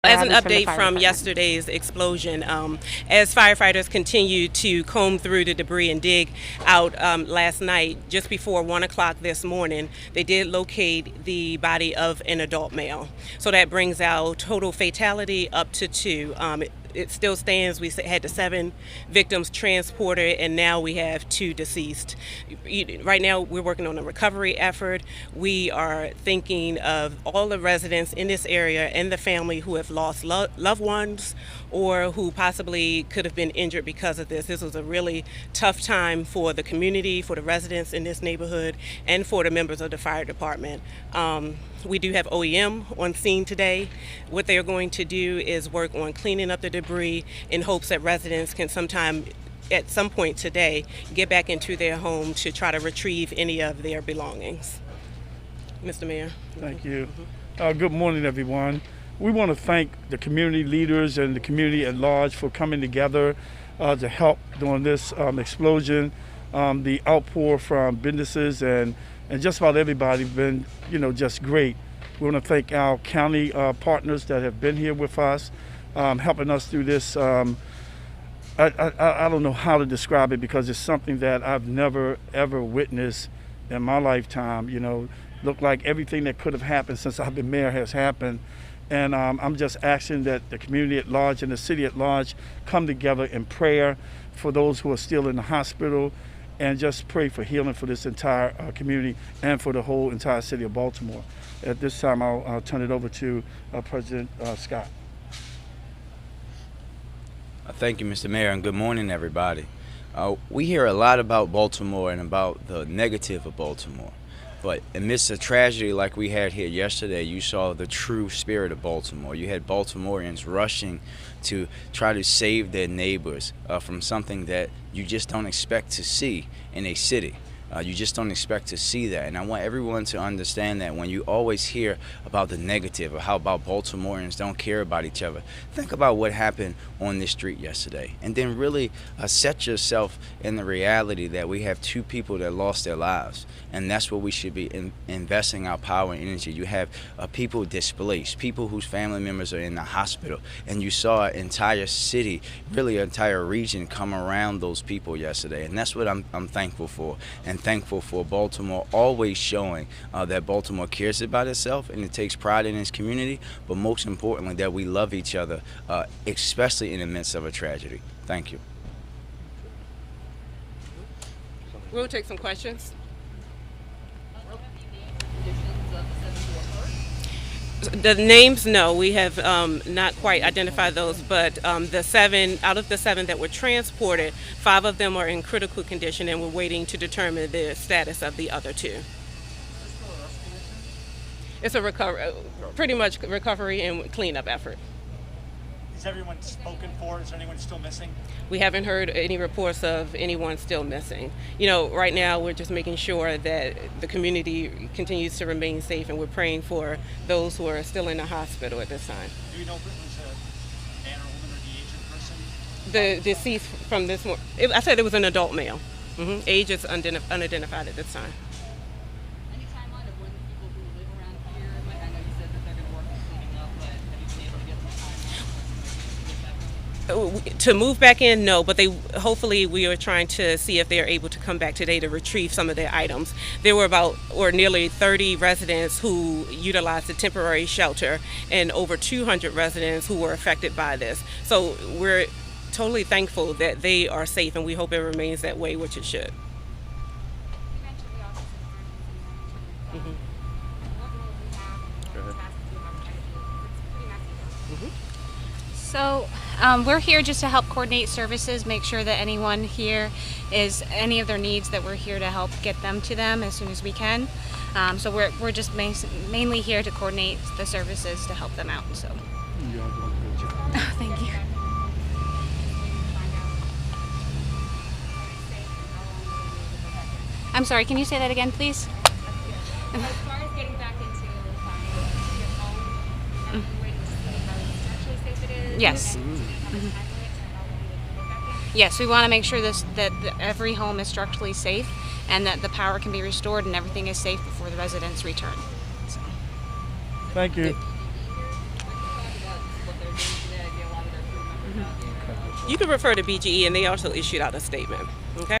As an From the update fire from department. yesterday's explosion, as firefighters continue to comb through the debris and dig out last night, just before 1 o'clock this morning, they did locate the body of an adult male. So that brings our total fatality up to 2. It still stands. We had the 7 victims transported, and now we have 2 deceased. Right now, we're working on a recovery effort. We are thinking of all the residents in this area and the family who have lost loved ones or who possibly could have been injured because of this. This was a really tough time for the community, for the residents in this neighborhood, and for the members of the fire department. We do have OEM on scene today. What they're going to do is work on cleaning up the debris in hopes that residents can at some point today, get back into their home to try to retrieve any of their belongings. Mr. Mayor. Thank you. Good morning, everyone. We want to thank the community leaders and the community at large for coming together to help during this explosion. The outpour from businesses and just about everybody been, just great. We want to thank our county partners that have been here with us, helping us through this. I don't know how to describe it because it's something that I've never, ever witnessed in my lifetime. Looked like everything that could have happened since I've been mayor has happened. And I'm just asking that the community at large and the city at large come together in prayer for those who are still in the hospital and just pray for healing for this entire community and for the whole entire city of Baltimore. At this time, I'll turn it over to President Scott. Thank you, Mr. Mayor, and good morning, everybody. We hear a lot about Baltimore and about the negative of Baltimore. But amidst a tragedy like we had here yesterday, you saw the true spirit of Baltimore. You had Baltimoreans rushing to try to save their neighbors from something that you just don't expect to see in a city. You just don't expect to see that. And I want everyone to understand that when you always hear about the negative or how about Baltimoreans don't care about each other, think about what happened on this street yesterday. And then really set yourself in the reality that we have 2 people that lost their lives. And that's what we should be investing our power and energy. You have people displaced, people whose family members are in the hospital. And you saw an entire city, really an entire region come around those people yesterday. And that's what I'm thankful for. And thankful for Baltimore always showing that Baltimore cares about itself and it takes pride in its community, but most importantly that we love each other, especially in the midst of a tragedy. Thank you. We'll take some questions. The names, no, we have not quite identified those, but the 7 out of the 7 that were transported, 5 of them are in critical condition, and we're waiting to determine the status of the other 2. It's a pretty much recovery and cleanup effort. Is everyone spoken for? Is anyone still missing? We haven't heard any reports of anyone still missing. Right now we're just making sure that the community continues to remain safe, and we're praying for those who are still in the hospital at this time. Do you know if it was a man or woman or the aged person? The deceased from this one, I said it was an adult male. Age is unidentified at this time. Any timeline of when the people who live around here, I know you said that they're going to work on cleaning up, but have you been able to get some timeline? To move back in, no, but hopefully we are trying to see if they're able to come back today to retrieve some of their items. There were nearly 30 residents who utilized the temporary shelter and over 200 residents who were affected by this. So we're totally thankful that they are safe, and we hope it remains that way, which it should. You mentioned the Office of Emergency Management. What role do we have in the task to have it's pretty messy. So we're here just to help coordinate services, make sure that anyone here is any of their needs, that we're here to help get them to them as soon as we can. So we're just mainly here to coordinate the services to help them out. So You all doing a good job. thank you. I'm sorry, can you say that again, please? As far as getting back into your home, are we waiting to see how structurally safe it is? Yes. How much time will it take? How long will it get back in? Yes, we want to make sure that every home is structurally safe and that the power can be restored and everything is safe before the residents return. So. Thank you. You can refer to BGE, and they also issued out a statement. Okay.